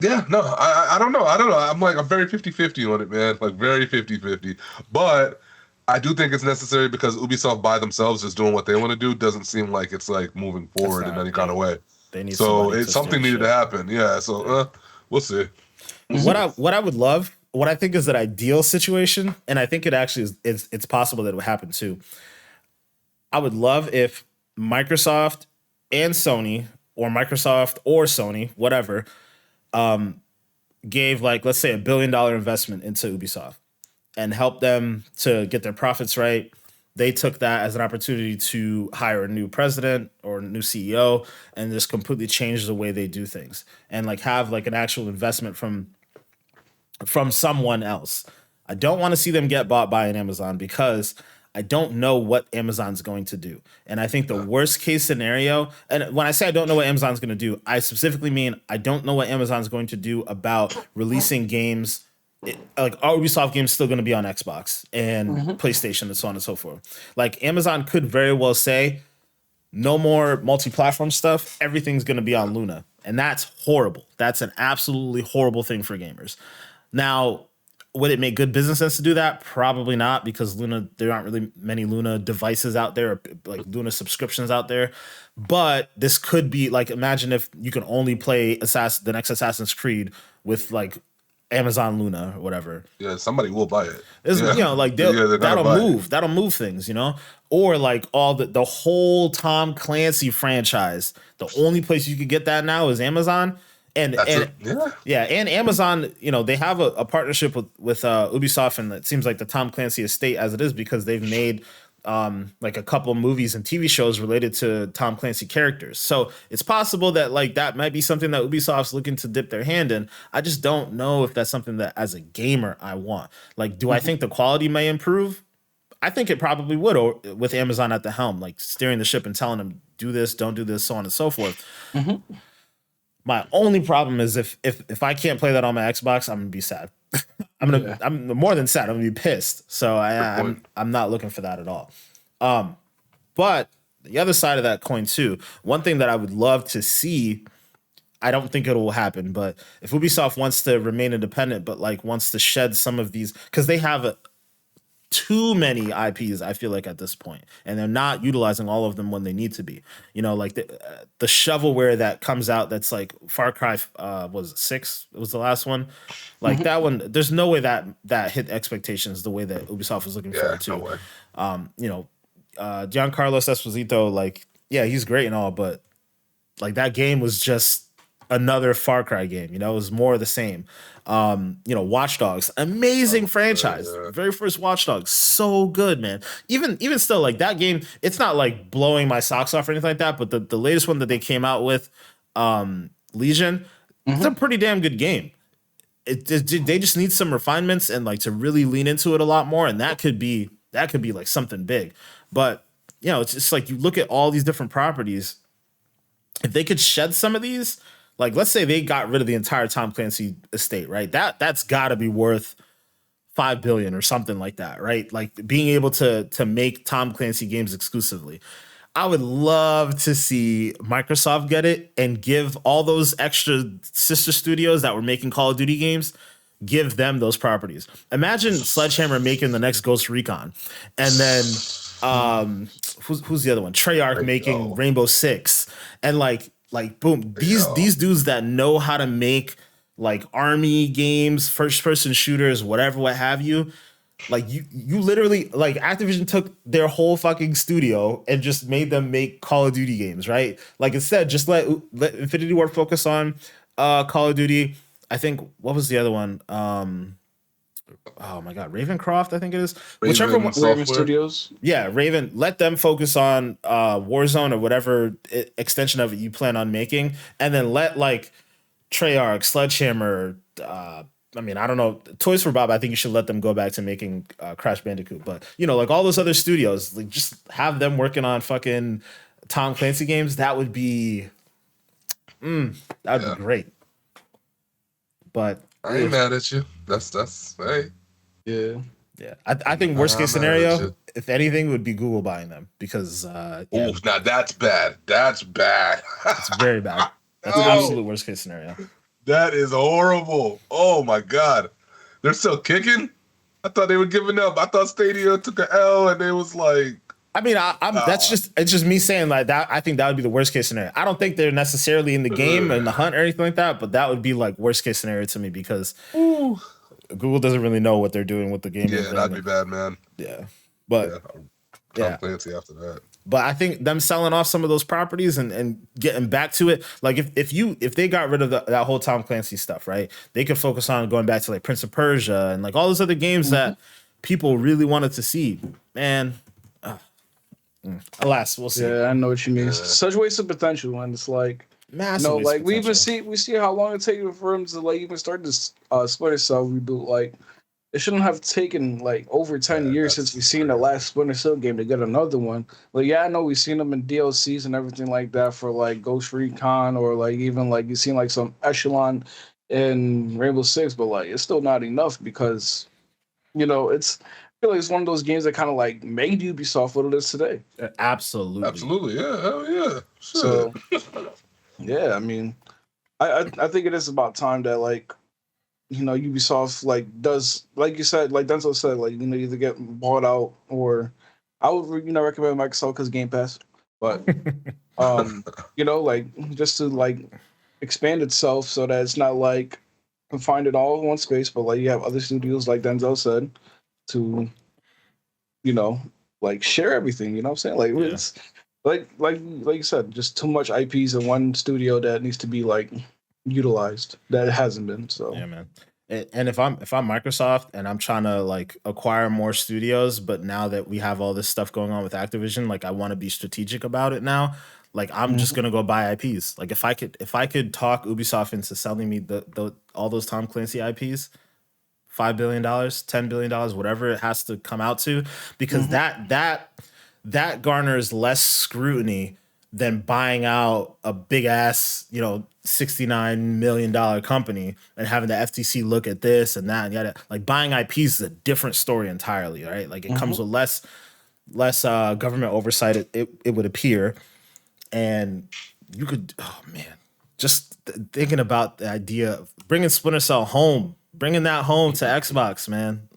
yeah, no, I don't know. I'm very 50-50 on it, man. Like very 50-50. But I do think it's necessary because Ubisoft by themselves just doing what they want to do doesn't seem like it's like moving forward in any kind of way. They need something needed to happen. Yeah, so we'll see. What I would love, what I think is an ideal situation, and I think it actually is it's possible that it would happen too. I would love if Microsoft and Sony, or Microsoft or Sony, whatever, gave like, let's say $1 billion investment into Ubisoft and helped them to get their profits right. They took that as an opportunity to hire a new president or a new CEO and just completely change the way they do things, and like have like an actual investment from someone else. I don't want to see them get bought by an Amazon because I don't know what Amazon's going to do. And I think the worst case scenario, and when I say I don't know what Amazon's going to do, I specifically mean I don't know what Amazon's going to do about releasing games. Like, are Ubisoft games still going to be on Xbox and PlayStation and so on and so forth? Like, Amazon could very well say, no more multi-platform stuff. Everything's going to be on Luna. And that's horrible. That's an absolutely horrible thing for gamers. Now, would it make good business sense to do that? Probably not, because Luna, there aren't really many Luna devices out there, or like Luna subscriptions out there. But this could be like, imagine if you can only play the next Assassin's Creed with like Amazon Luna or whatever. Yeah, somebody will buy it. That'll move things, or like all the whole Tom Clancy franchise. The only place you could get that now is Amazon. And Amazon, they have a partnership with Ubisoft, and it seems like the Tom Clancy estate as it is, because they've made like a couple movies and TV shows related to Tom Clancy characters. So it's possible that like that might be something that Ubisoft's looking to dip their hand in. I just don't know if that's something that as a gamer I want. Like, do I think the quality may improve? I think it probably would with Amazon at the helm, like steering the ship and telling them do this, don't do this, so on and so forth. My only problem is if I can't play that on my Xbox, I'm gonna be sad. I'm more than sad. I'm gonna be pissed. So I'm not looking for that at all. But the other side of that coin too, one thing that I would love to see, I don't think it will happen, but if Ubisoft wants to remain independent, but like wants to shed some of these, because they have too many IPs, I feel like at this point, and they're not utilizing all of them when they need to be. You know, like the shovelware that comes out, that's like Far Cry was it 6? It was the last one. Like that one, there's no way that hit expectations the way that Ubisoft was looking for it to. No way. You know, Giancarlo Esposito, like, yeah, he's great and all, but like that game was just another Far Cry game. You know, it was more of the same. You know, Watch Dogs, amazing franchise. Very first Watch Dogs, so good, man. Even still, like that game, it's not like blowing my socks off or anything like that. But the latest one that they came out with, Legion, it's a pretty damn good game. They just need some refinements and like to really lean into it a lot more, and that could be like something big. But you know, it's just like you look at all these different properties. If they could shed some of these, like let's say they got rid of the entire Tom Clancy estate, right? That's got to be worth $5 billion or something like that, right? Like being able to make Tom Clancy games exclusively. I would love to see Microsoft get it and give all those extra sister studios that were making Call of Duty games, give them those properties. Imagine Sledgehammer making the next Ghost Recon, and then who's the other one? Treyarch making Rainbow Six, and like boom, these dudes that know how to make like army games, first person shooters, whatever, what have you. Like you literally, like Activision took their whole fucking studio and just made them make Call of Duty games, right? Like instead, just let Infinity Ward focus on Call of Duty. I think what was the other one? Oh my god, Ravencroft, I think it is. Whichever one, Raven Studios. Yeah, Raven. Let them focus on Warzone or whatever extension of it you plan on making, and then let like Treyarch, Sledgehammer. I mean, I don't know. Toys for Bob, I think you should let them go back to making Crash Bandicoot. But, you know, like all those other studios, like just have them working on fucking Tom Clancy games. That would be, be great. But I ain't mad at you. That's hey. Yeah. Yeah. I think worst case scenario, if anything, would be Google buying them because. Now that's bad. That's bad. It's very bad. That's absolute worst case scenario. That is horrible. Oh my god. They're still kicking? I thought they were giving up. I thought Stadia took an L and it was like, I mean, it's just me saying like that. I think that would be the worst case scenario. I don't think they're necessarily in the game and the hunt or anything like that, but that would be like worst case scenario to me because Google doesn't really know what they're doing with the game. Yeah, that'd be bad, man. Yeah. But Tom Clancy after that. But I think them selling off some of those properties and getting back to it, like if they got rid of that whole Tom Clancy stuff, right? They could focus on going back to like Prince of Persia and like all those other games that people really wanted to see. Man, alas, we'll see. Yeah, I know what you mean. Such wasted potential, and it's like massive. Like we see how long it takes for them to like even start this Splinter Cell reboot. Like it shouldn't have taken like over 10 years since we've seen the last Splinter Cell game to get another one. Like, yeah, I know we've seen them in DLCs and everything like that for like Ghost Recon or like even like you've seen like some Echelon in Rainbow Six, but like it's still not enough because, you know, I feel like it's one of those games that kind of like made Ubisoft what it is today. Absolutely. Yeah, hell yeah. So, yeah, I mean, I think it is about time that like, you know, Ubisoft like does, like you said, like Denzel said, like, you know, either get bought out or I would recommend Microsoft because Game Pass, but you know, like just to like expand itself so that it's not like confined it all in one space, but like you have other studios like Denzel said to, you know, like share everything. You know what I'm saying? Like it's like you said, just too much IPs in one studio that needs to be like utilized that it hasn't been. So yeah, man. And if I'm Microsoft and I'm trying to like acquire more studios, but now that we have all this stuff going on with Activision, like I want to be strategic about it now. Like I'm just Mhm. gonna go buy IPs. Like if I could talk Ubisoft into selling me the all those Tom Clancy IPs, $5 billion, $10 billion, whatever it has to come out to, because Mhm. that garners less scrutiny than buying out a big ass, $69 million company and having the FTC look at this and that and yada. Like buying IPs is a different story entirely, right? Like it comes Mhm. with less government oversight. It would appear, and you could, oh man, just thinking about the idea of bringing Splinter Cell home, bringing that home to Xbox, man.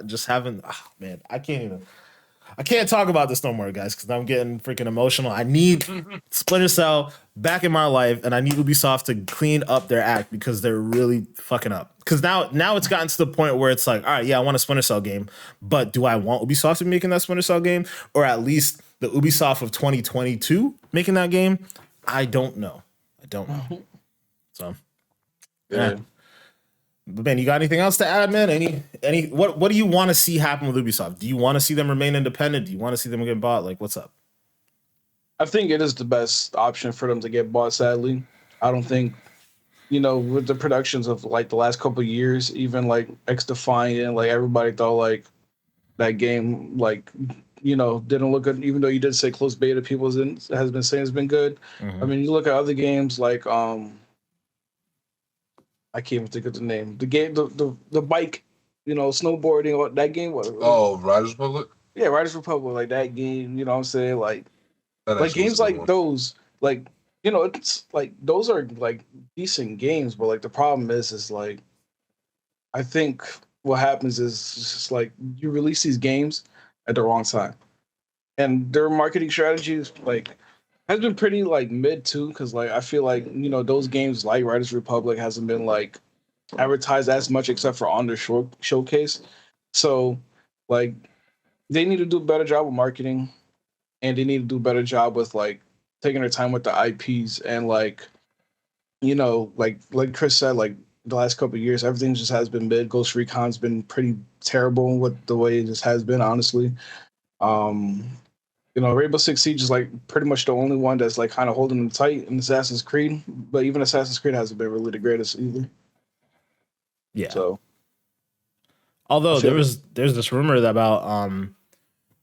Just having, oh man, I can't talk about this no more, guys, because I'm getting freaking emotional. I need Splinter Cell back in my life, and I need Ubisoft to clean up their act because they're really fucking up. Because now it's gotten to the point where it's like, all right, yeah, I want a Splinter Cell game, but do I want Ubisoft to be making that Splinter Cell game, or at least the Ubisoft of 2022 making that game? I don't know. I don't know. Mhm. So, yeah. Yeah. But man, you got anything else to add, man? What do you want to see happen with Ubisoft? Do you want to see them remain independent? Do you want to see them get bought? Like, what's up? I think it is the best option for them to get bought. Sadly, I don't think with the productions of like the last couple of years, even like X Defiant, like everybody thought like that game like didn't look good. Even though you did say closed beta, people has been saying it's been good. I Mm-hmm. mean, you look at other games like I can't even think of the name. The game, the bike, snowboarding. Or that game. Oh, Riders Republic. Yeah, Riders Republic, like that game. You know what I'm saying? That Like actually was a games good like one. those, like it's like those are like decent games, but like the problem is like I think what happens is it's just like you release these games at the wrong time, and their marketing strategies like has been pretty like mid too, because like I feel like those games like Riders Republic hasn't been like advertised as much except for on their showcase, so like they need to do a better job with marketing, and they need to do a better job with like taking their time with the IPs and like like Chris said, like the last couple of years, everything just has been mid. Ghost Recon's been pretty terrible with the way it just has been, honestly. Um, Rainbow Six Siege is like pretty much the only one that's like kind of holding them tight in Assassin's Creed, but even Assassin's Creed hasn't been really the greatest either. Yeah. So I Although feel like there's this rumor about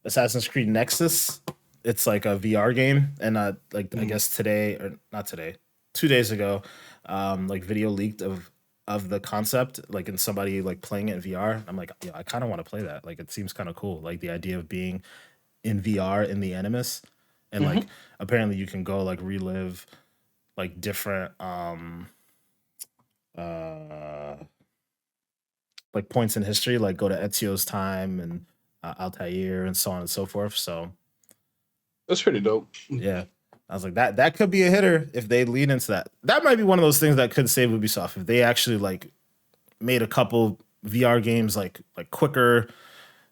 Assassin's Creed Nexus. It's like a VR game, and like I mm, guess today or not today, 2 days ago, like video leaked of the concept, like and somebody like playing it in VR. I'm like, yeah, I kind of want to play that. Like it seems kind of cool. Like the idea of being in VR in the Animus, and like mhm. apparently you can go like relive like different uh like points in history, like go to Ezio's time and Altair and so on and so forth. So That's pretty dope. yeah, I was like that could be a hitter if they lean into that. That might be one of those things that could save Ubisoft if they actually like made a couple VR games like quicker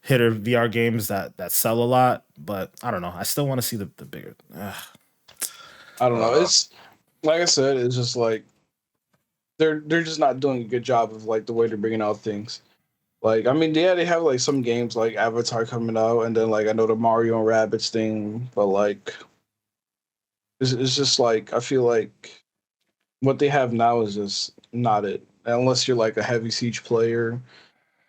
hitter VR games that sell a lot. But I don't know. I still want to see the bigger. I don't know. Uh, It's like I said, it's just like they're just not doing a good job of like the way they're bringing out things. Like, I mean, yeah, they have like some games like Avatar coming out, and then like I know the Mario and Rabbids thing, but like it's just like I feel like what they have now is just not it, unless you're like a heavy Siege player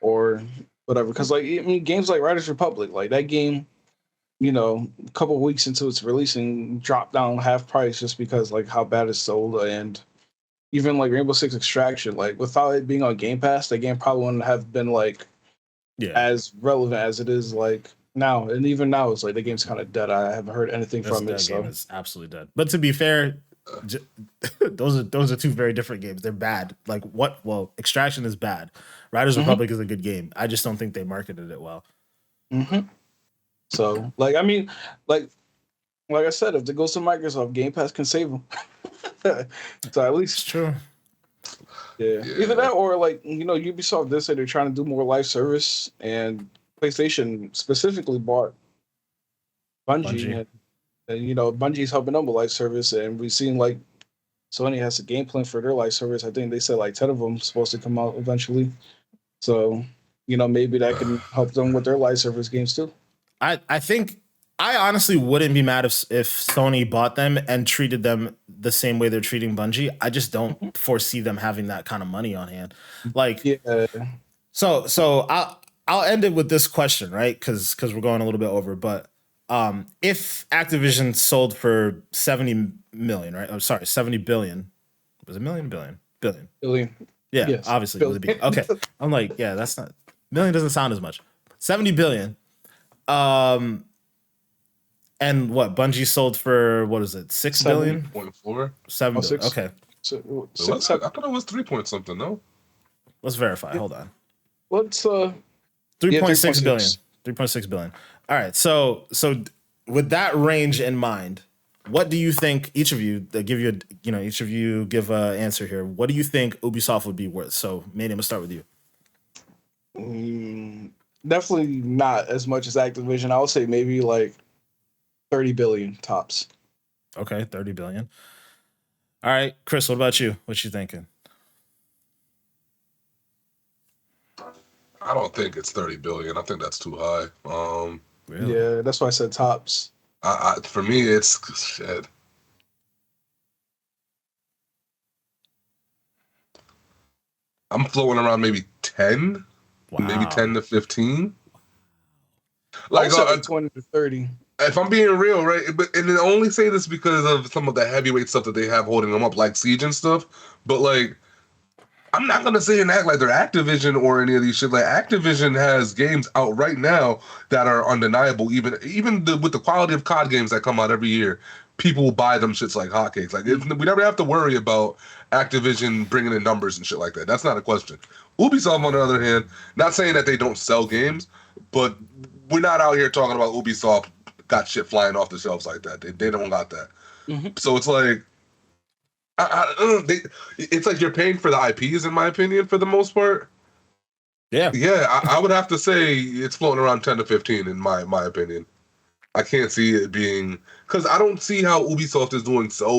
or whatever. Because like I mean, games like Riders Republic, like that game, a couple of weeks into its releasing, dropped down half price just because like how bad it's sold, and even like Rainbow Six Extraction, like without it being on Game Pass, that game probably wouldn't have been like Yeah, as relevant as it is like now. And even now, it's like the game's kind of dead. I haven't heard anything from it. that game So is absolutely dead. But to be fair, j- those are two very different games. They're bad. Like what? Well, Extraction is bad. Riders hmm Republic is a good game. I just don't think they marketed it well. hmm so like I mean, like like I said, if it goes to Microsoft, Game Pass can save them. So at It's least true. yeah, either yeah. that or like Ubisoft did say they're trying to do more live service, and PlayStation specifically bought Bungie, Bungie. and Bungie's helping them with live service, and we've seen like Sony has a game plan for their live service. I think they said like 10 of them supposed to come out eventually. So, maybe that can help them with their live service games too. I think I honestly wouldn't be mad if Sony bought them and treated them the same way they're treating Bungie. I just don't foresee them having that kind of money on hand. Like, Yeah. So I'll end it with this question, right? Because we're going a little bit over, but if Activision sold for 70 million, right? I'm sorry, 70 billion. Was it million? Billion. Yeah, Yes, obviously. billion. It was a okay. I'm like, yeah, that's not million doesn't sound as much. 70 billion. And what Bungie sold for, what is it? 6 billion? 7.4? 7 billion. Okay. So, I thought it was 3 point something, no? Let's verify. Hold on. Let's 3.6 billion. 3.6 billion. All right. So with that range in mind, what do you think each of you each of you give an answer here? What do you think Ubisoft would be worth? So Manny, I'm gonna start with you. Definitely not as much as Activision. I would say maybe like 30 billion tops. Okay, 30 billion. All right, Chris, what about you? What you thinking? I don't think it's 30 billion. I think that's too high. Really? Yeah, that's why I said tops. For me, it's shit. I'm floating around maybe 10, maybe 10 to 15. Like 20 to 30. If I'm being real, right? And I only say this because of some of the heavyweight stuff that they have holding them up, like Siege and stuff. But like, I'm not gonna say and act like they're Activision or any of these shit. Like Activision has games out right now that are undeniable. Even with the quality of COD games that come out every year, people will buy them shits like hotcakes. Like we never have to worry about Activision bringing in numbers and shit like that. That's not a question. Ubisoft, on the other hand, not saying that they don't sell games, but we're not out here talking about Ubisoft got shit flying off the shelves like that. They don't got that. Mm-hmm. So it's like. It's like you're paying for the IPs, in my opinion, for the most part. Yeah. I would have to say it's floating around 10 to 15, in my opinion. I can't see it being... Because I don't see how Ubisoft is doing so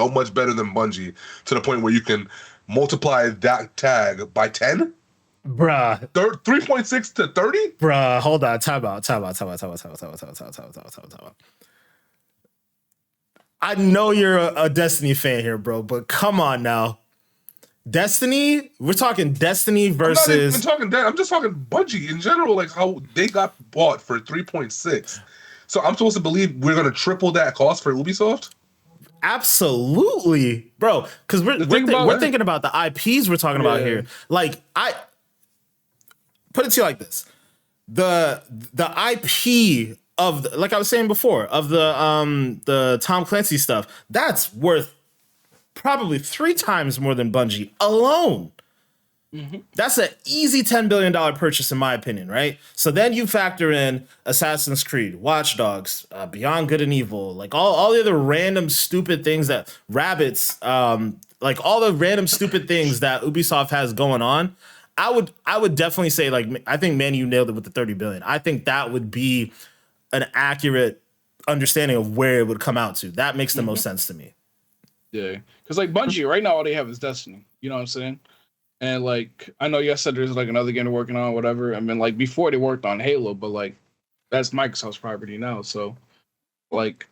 much better than Bungie to the point where you can multiply that tag by 10? Bruh. 3.6 to 30? Bruh, hold on. Time out. I know you're a Destiny fan here, bro, but come on now. Destiny? We're talking Destiny versus... I'm not even talking that. I'm just talking Bungie in general, like how they got bought for 3.6. So I'm supposed to believe we're going to triple that cost for Ubisoft? Absolutely, bro. Because we're thinking about the IPs we're talking about here. Like, I... Put it to you like this. The IP... like I was saying before, of the Tom Clancy stuff, that's worth probably 3 times more than Bungie alone. Mm-hmm. That's an easy $10 billion purchase, in my opinion, right? So then you factor in Assassin's Creed, Watch Dogs, Beyond Good and Evil, like all the other random stupid things that like all the random stupid things that Ubisoft has going on. I would definitely say, like, I think, Manny, you nailed it with the 30 billion. I think that would be an accurate understanding of where it would come out to. That makes the most sense to me. Yeah, because like Bungie right now, all they have is Destiny. You know what I'm saying? And like I know you said there's like another game they're working on, whatever. I mean, like before they worked on Halo, but like that's Microsoft's property now. So like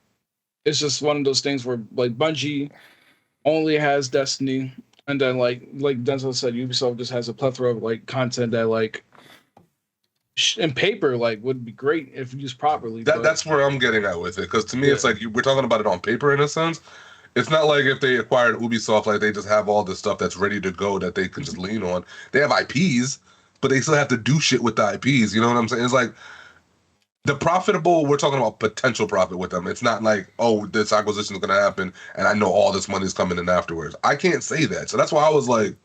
it's just one of those things where like Bungie only has Destiny, and then like Denzel said, Ubisoft just has a plethora of like content that like. In paper, like, would be great if used properly. That's where I'm getting at with it, because to me, it's like we're talking about it on paper in a sense. It's not like if they acquired Ubisoft, like they just have all this stuff that's ready to go that they could just lean on. They have IPs, but they still have to do shit with the IPs. You know what I'm saying? It's like we're talking about potential profit with them. It's not like, oh, this acquisition is going to happen and I know all this money is coming in afterwards. I can't say that. So that's why I was like,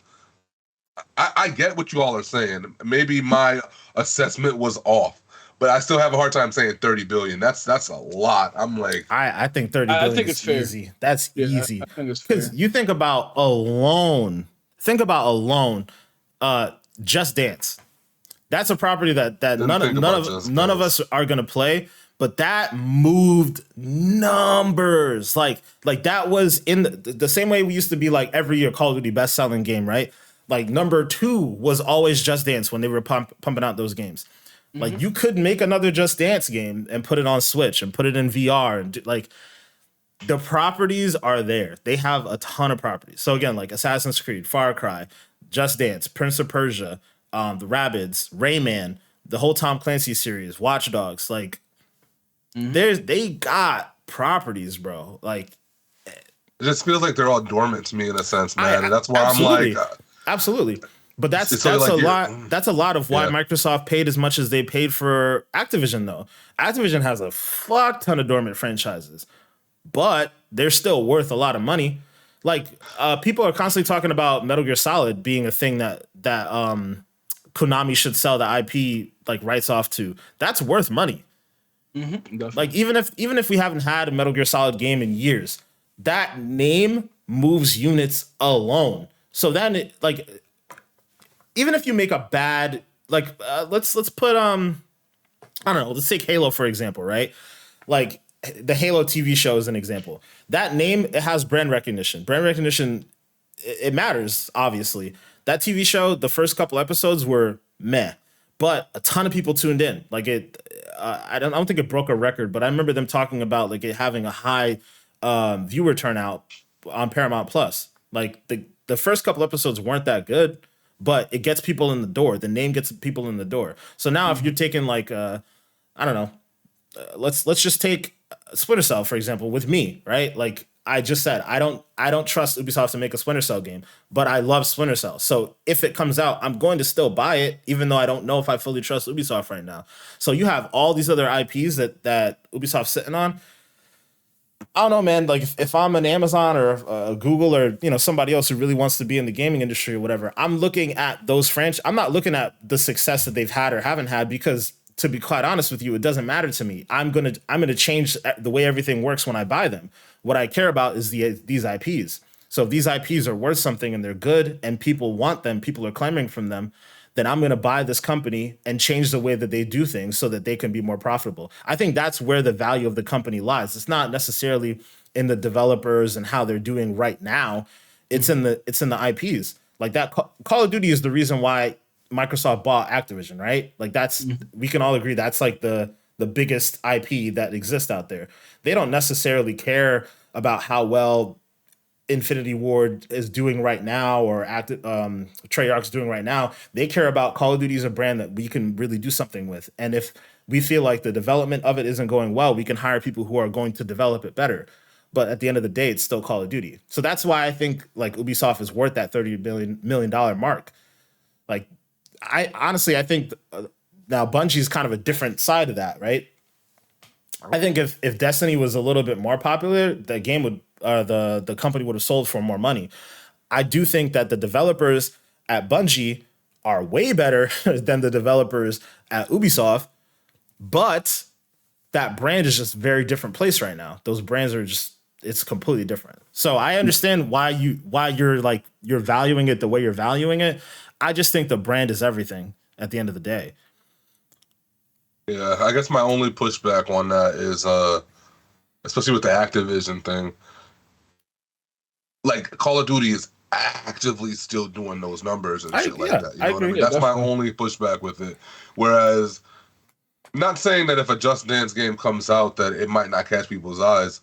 I get what you all are saying. Maybe my assessment was off, but I still have a hard time saying 30 billion. That's a lot. I'm like, I think 30 billion. I think it's fair. Easy. That's easy. I think it's fair. Because you think about alone. Just Dance. That's a property that none of us are gonna play. but that moved numbers. Like that was in the same way we used to be like every year Call of Duty best selling game, right? Like number 2 was always Just Dance when they were pumping out those games. Like you could make another Just Dance game and put it on Switch and put it in VR and like the properties are there. They have a ton of properties. So again, like Assassin's Creed, Far Cry, Just Dance, Prince of Persia, the Rabbids, Rayman, the whole Tom Clancy series, Watch Dogs. Like they got properties, bro. Like it just feels like they're all dormant to me in a sense, man. And that's why absolutely. I'm like, absolutely. But that's like a lot. That's a lot of why Microsoft paid as much as they paid for Activision, though. Activision has a fuck ton of dormant franchises, but they're still worth a lot of money. Like people are constantly talking about Metal Gear Solid being a thing that Konami should sell the IP like rights off to. That's worth money. Like even if we haven't had a Metal Gear Solid game in years, that name moves units alone. So then it like even if you make a bad like let's put I don't know, let's take Halo for example, right? Like the Halo TV show is an example. That name, it has brand recognition. Brand recognition, it matters, obviously. That TV show, the first couple episodes were meh, but a ton of people tuned in. Like I don't think it broke a record, but I remember them talking about like it having a high viewer turnout on Paramount Plus. Like the first couple episodes weren't that good, but it gets people in the door. The name gets people in the door. So now if you're taking like I don't know, let's just take Splinter Cell for example with me, right? Like I just said, I don't trust Ubisoft to make a Splinter Cell game, but I love Splinter Cell. So if it comes out, I'm going to still buy it, even though I don't know if I fully trust Ubisoft right now. So you have all these other IPs that Ubisoft's sitting on. I don't know, man. Like if I'm an Amazon or a Google or somebody else who really wants to be in the gaming industry or whatever, I'm looking at those franchises. I'm not looking at the success that they've had or haven't had because, to be quite honest with you, it doesn't matter to me. I'm gonna change the way everything works when I buy them. What I care about is these IPs. So if these IPs are worth something and they're good and people want them, people are clamoring from them, then I'm gonna buy this company and change the way that they do things so that they can be more profitable. I think that's where the value of the company lies. It's not necessarily in the developers and how they're doing right now. It's in the IPs. Like that Call of Duty is the reason why Microsoft bought Activision, right? Like that's we can all agree that's like the biggest IP that exists out there. They don't necessarily care about how well Infinity Ward is doing right now or Treyarch's doing right now. They care about Call of Duty as a brand that we can really do something with. And if we feel like the development of it isn't going well, we can hire people who are going to develop it better. But at the end of the day, it's still Call of Duty. So that's why I think like Ubisoft is worth that $30 million mark. Like I think now Bungie's kind of a different side of that, right? I think if Destiny was a little bit more popular, the game would the company would have sold for more money. I do think that the developers at Bungie are way better than the developers at Ubisoft, but that brand is just a very different place right now. Those brands are just it's completely different. So I understand why you're valuing it the way you're valuing it. I just think the brand is everything at the end of the day. Yeah, I guess my only pushback on that is, especially with the Activision thing, like Call of Duty is actively still doing those numbers and shit like that. You know what I mean? That's my only pushback with it. Whereas, not saying that if a Just Dance game comes out that it might not catch people's eyes,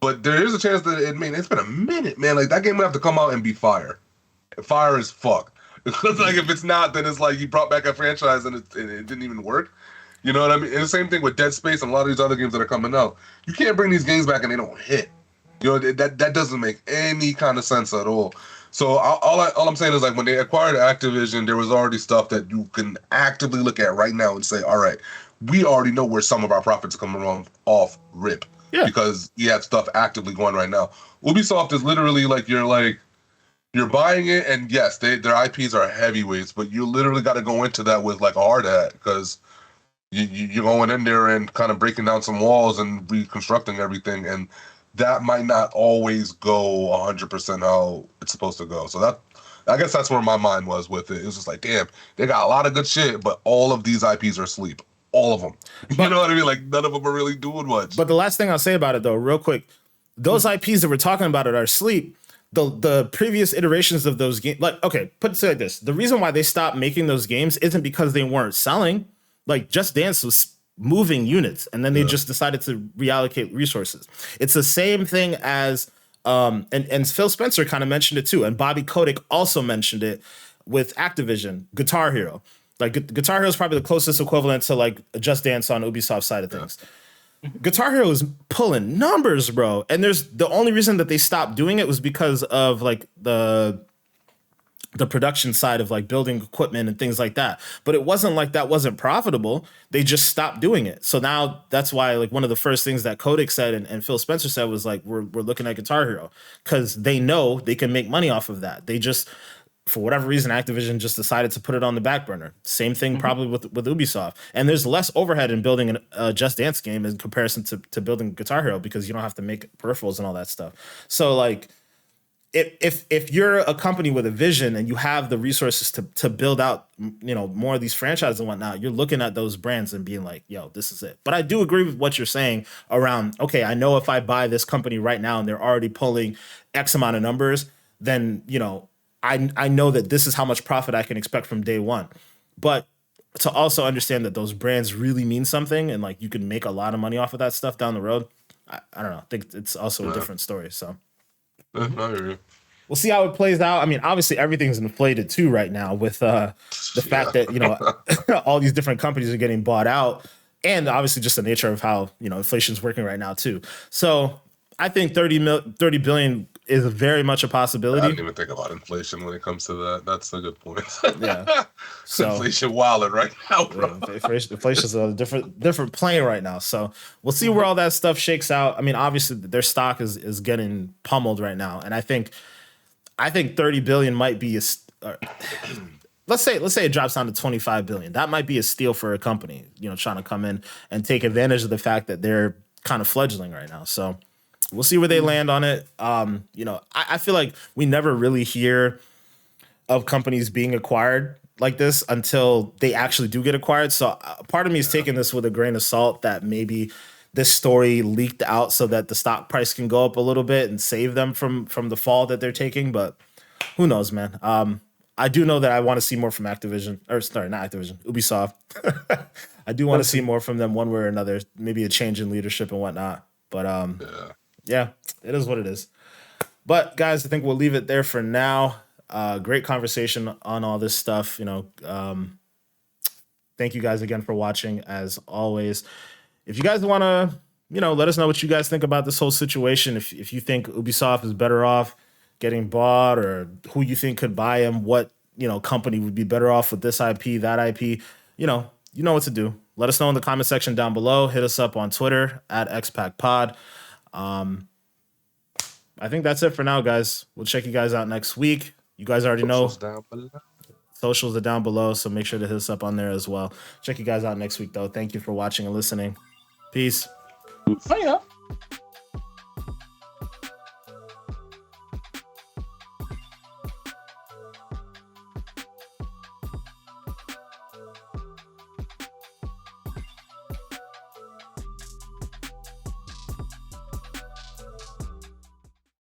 but there is a chance that it's been a minute, man. Like that game would have to come out and be fire as fuck. Because like if it's not, then it's like you brought back a franchise and it didn't even work. You know what I mean? And the same thing with Dead Space and a lot of these other games that are coming out. You can't bring these games back and they don't hit. You know that doesn't make any kind of sense at all. So all I'm saying is like when they acquired Activision, there was already stuff that you can actively look at right now and say, all right, we already know where some of our profits are coming off rip. Yeah. Because you have stuff actively going right now. Ubisoft is literally like you're buying it, and yes, their IPs are heavyweights, but you literally got to go into that with like a hard hat because you're going in there and kind of breaking down some walls and reconstructing everything, and that might not always go 100% how it's supposed to go. So I guess that's where my mind was with it. It was just like, damn, they got a lot of good shit, but all of these IPs are asleep. all of them. But, you know what I mean? Like none of them are really doing much. But the last thing I'll say about it, though, real quick, those IPs that we're talking about at our sleep, the previous iterations of those games, like, okay, put it like this: the reason why they stopped making those games isn't because they weren't selling. Like, Just Dance was moving units, and then they just decided to reallocate resources. It's the same thing as and Phil Spencer kind of mentioned it too, and Bobby Kotick also mentioned it with Activision, Guitar Hero. Like, Guitar Hero is probably the closest equivalent to like Just Dance on Ubisoft side of things. Guitar Hero is pulling numbers, bro, and there's the only reason that they stopped doing it was because of like the production side of like building equipment and things like that. But it wasn't like that wasn't profitable. They just stopped doing it. So now that's why like one of the first things that Kotick said and Phil Spencer said was like, we're looking at Guitar Hero because they know they can make money off of that. They just, for whatever reason, Activision just decided to put it on the back burner. Same thing probably with Ubisoft. And there's less overhead in building a Just Dance game in comparison to building Guitar Hero because you don't have to make peripherals and all that stuff. So like, if you're a company with a vision and you have the resources to build out, you know, more of these franchises and whatnot, you're looking at those brands and being like, yo, this is it. But I do agree with what you're saying around, okay, I know if I buy this company right now and they're already pulling X amount of numbers, then, you know, I know that this is how much profit I can expect from day one. But to also understand that those brands really mean something and like you can make a lot of money off of that stuff down the road, I don't know. I think it's also a different story. So. We'll see how it plays out. I mean, obviously everything's inflated too right now with the fact that, you know, all these different companies are getting bought out, and obviously just the nature of how, you know, inflation's working right now too. So I think 30 billion is very much a possibility. I didn't even think about inflation when it comes to that. That's a good point. Yeah. So inflation wilding right now, bro. Yeah, inflation's on a different plane right now. So we'll see where all that stuff shakes out. I mean, obviously their stock is getting pummeled right now, and I think 30 billion might be let's say it drops down to 25 billion. That might be a steal for a company, you know, trying to come in and take advantage of the fact that they're kind of fledgling right now. So we'll see where they land on it. You know, I feel like we never really hear of companies being acquired like this until they actually do get acquired. So part of me is taking this with a grain of salt that maybe this story leaked out so that the stock price can go up a little bit and save them from the fall that they're taking. But who knows, man? I do know that I want to see more from Activision, or sorry, not Activision, Ubisoft. I do want to see more from them one way or another, maybe a change in leadership and whatnot. But yeah, it is what it is. But guys, I think we'll leave it there for now. Great conversation on all this stuff. You know, thank you guys again for watching as always. If you guys want to, you know, let us know what you guys think about this whole situation. If you think Ubisoft is better off getting bought, or who you think could buy them, what, you know, company would be better off with this IP, that IP, you know what to do. Let us know in the comment section down below. Hit us up on Twitter at XPackPod. I think that's it for now, guys. We'll check you guys out next week. You guys already know. Socials are down below, so make sure to hit us up on there as well. Check you guys out next week, though. Thank you for watching and listening. Peace. Yeah.